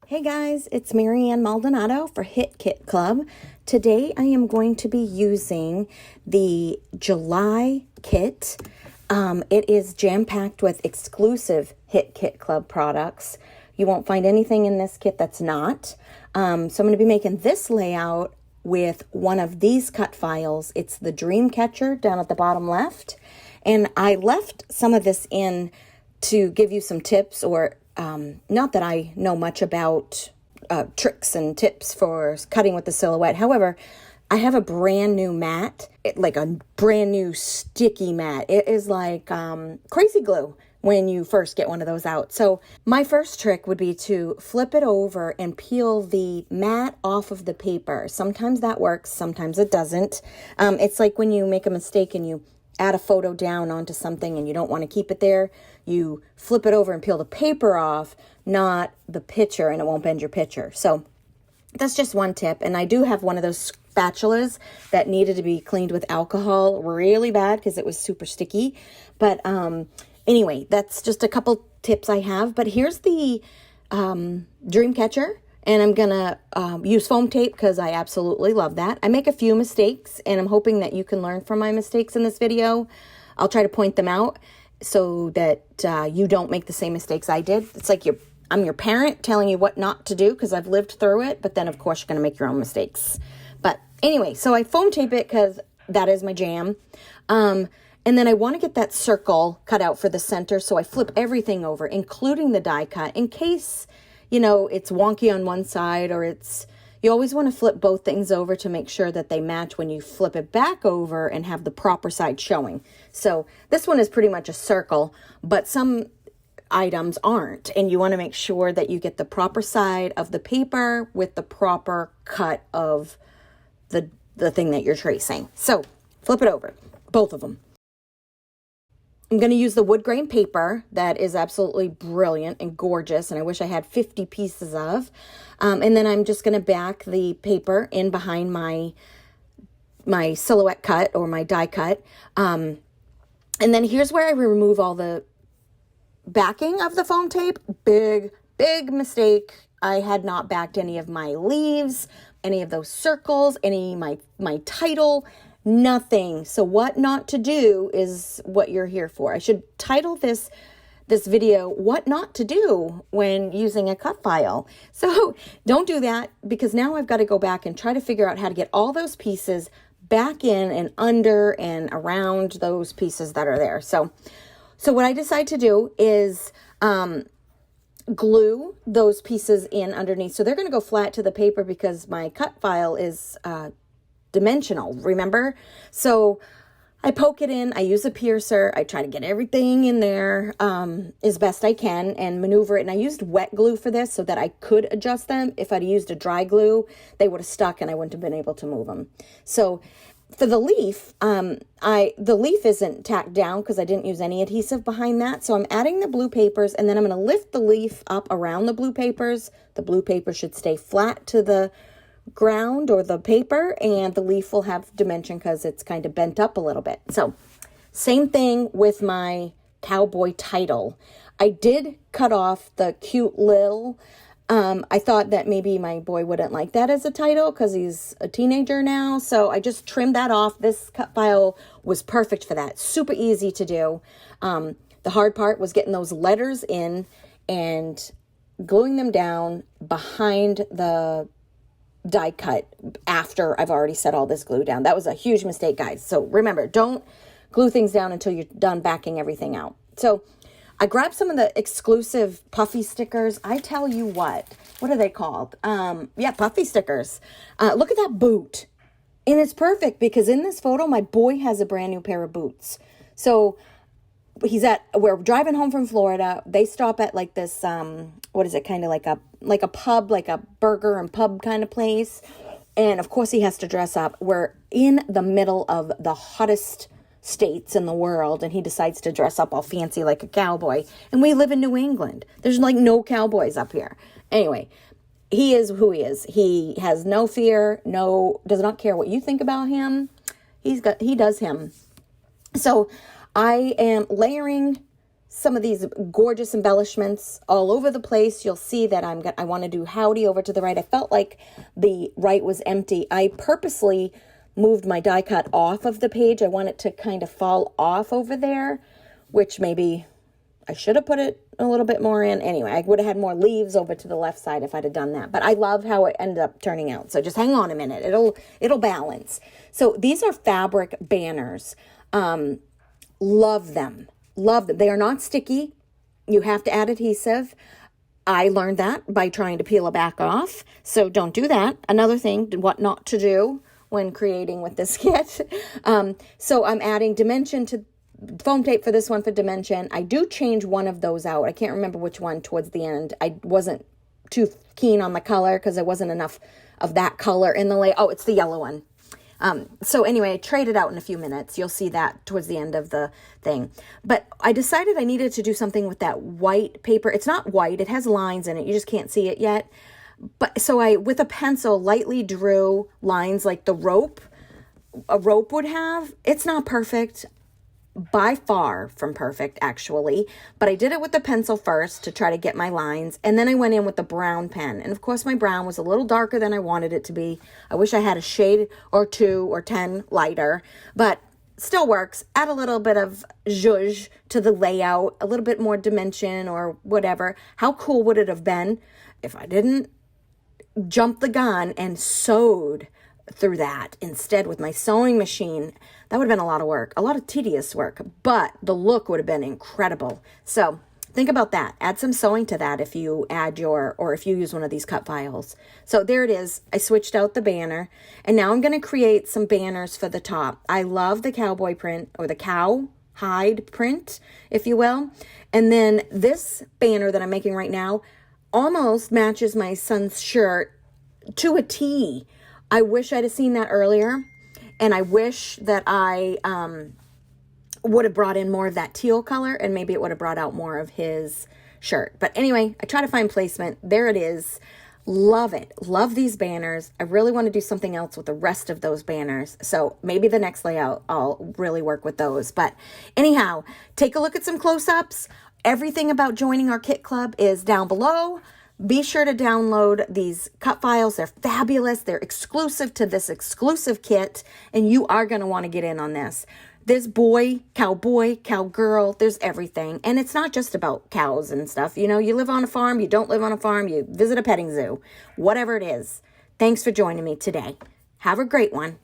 Hey guys, it's Mary-Ann Maldonado for Hit Kit Club. Today I am going to be using the July kit. It is jam-packed with exclusive Hit Kit Club products. You won't find anything in this kit that's not. So I'm going to be making this layout with one of these cut files. It's the Dream Catcher down at the bottom left. And I left some of this in to give you some tips or not that I know much about tricks and tips for cutting with the silhouette. However, I have a brand new mat, like a brand new sticky mat. It is like crazy glue when you first get one of those out. So my first trick would be to flip it over and peel the mat off of the paper. Sometimes that works, sometimes it doesn't. It's like when you make a mistake and you add a photo down onto something and you don't want to keep it there, you flip it over and peel the paper off, not the picture, and it won't bend your picture. So that's just one tip. And I do have one of those spatulas that needed to be cleaned with alcohol really bad because it was super sticky. But anyway, that's just a couple tips I have. But here's the Dream Catcher. And I'm going to use foam tape because I absolutely love that. I make a few mistakes, and I'm hoping that you can learn from my mistakes in this video. I'll try to point them out so that you don't make the same mistakes I did. It's like I'm your parent telling you what not to do because I've lived through it. But then, of course, you're going to make your own mistakes. But anyway, so I foam tape it because that is my jam. And then I want to get that circle cut out for the center. So I flip everything over, including the die cut, in case it's wonky on one side, or you always want to flip both things over to make sure that they match when you flip it back over and have the proper side showing. So this one is pretty much a circle, but some items aren't, and you want to make sure that you get the proper side of the paper with the proper cut of the thing that you're tracing. So flip it over, both of them. I'm going to use the wood grain paper that is absolutely brilliant and gorgeous, and I wish I had 50 pieces of. And then I'm just going to back the paper in behind my silhouette cut or my die cut. And then here's where I remove all the backing of the foam tape. Big mistake. I had not backed any of my leaves, any of those circles, my title. Nothing. So what not to do is what you're here for. I should title this video, What Not to Do When Using a Cut File. So don't do that, because now I've got to go back and try to figure out how to get all those pieces back in and under and around those pieces that are there. So what I decide to do is glue those pieces in underneath. So they're going to go flat to the paper because my cut file is dimensional, remember? So I poke it in, I use a piercer, I try to get everything in there as best I can and maneuver it. And I used wet glue for this so that I could adjust them. If I'd used a dry glue, they would have stuck and I wouldn't have been able to move them. So for the leaf, the leaf isn't tacked down because I didn't use any adhesive behind that. So I'm adding the blue papers, and then I'm going to lift the leaf up around the blue papers. The blue paper should stay flat to the ground or the paper, and the leaf will have dimension because it's kind of bent up a little bit. So same thing with my cowboy title. I did cut off the cute little, I thought that maybe my boy wouldn't like that as a title because he's a teenager now. So I just trimmed that off. This cut file was perfect for that. Super easy to do. The hard part was getting those letters in and gluing them down behind the die cut after I've already set all this glue down. That was a huge mistake, guys. So remember, don't glue things down until you're done backing everything out. So I grabbed some of the exclusive Puffy Stickers. I tell you what are they called? Puffy Stickers. Look at that boot. And it's perfect because in this photo, my boy has a brand new pair of boots. So we're driving home from Florida. They stop at like this, what is it? Kind of like a pub, like a burger and pub kind of place. And of course he has to dress up. We're in the middle of the hottest states in the world, and he decides to dress up all fancy like a cowboy. And we live in New England. There's like no cowboys up here. Anyway, he is who he is. He has no fear, does not care what you think about him. He does him. So I am layering some of these gorgeous embellishments all over the place. You'll see that I want to do Howdy over to the right. I felt like the right was empty. I purposely moved my die cut off of the page. I want it to kind of fall off over there, which maybe I should have put it a little bit more in. Anyway, I would have had more leaves over to the left side if I'd have done that. But I love how it ended up turning out. So just hang on a minute. It'll balance. So these are fabric banners. Love them. Love them. They are not sticky. You have to add adhesive. I learned that by trying to peel a back off. So don't do that. Another thing, what not to do when creating with this kit. So I'm adding dimension to foam tape for this one for dimension. I do change one of those out. I can't remember which one towards the end. I wasn't too keen on the color because there wasn't enough of that color in the layout. Oh, it's the yellow one. So anyway, trade it out in a few minutes. You'll see that towards the end of the thing. But I decided I needed to do something with that white paper. It's not white. It has lines in it. You just can't see it yet. But so I, with a pencil, lightly drew lines like a rope would have. It's not perfect. By far from perfect, actually, but I did it with the pencil first to try to get my lines, and then I went in with the brown pen, and of course my brown was a little darker than I wanted it to be. I wish I had a shade or 2 or 10 lighter, but still works. Add a little bit of zhuzh to the layout, a little bit more dimension or whatever. How cool would it have been if I didn't jump the gun and sewed through that instead with my sewing machine? That would have been a lot of work, a lot of tedious work, but the look would have been incredible. So think about that. Add some sewing to that if you add or if you use one of these cut files. So there it is. I switched out the banner, and now I'm going to create some banners for the top. I love the cowboy print, or the cow hide print, if you will. And then this banner that I'm making right now almost matches my son's shirt to a T. I wish I'd have seen that earlier. And I wish that I would have brought in more of that teal color, and maybe it would have brought out more of his shirt. But anyway, I try to find placement. There it is. Love it. Love these banners. I really want to do something else with the rest of those banners. So maybe the next layout, I'll really work with those. But anyhow, take a look at some close-ups. Everything about joining our kit club is down below. Be sure to download these cut files. They're fabulous. They're exclusive to this exclusive kit, and you are going to want to get in on this. There's boy, cowgirl, there's everything. And it's not just about cows and stuff. You know, you live on a farm, you don't live on a farm, you visit a petting zoo, whatever it is. Thanks for joining me today. Have a great one.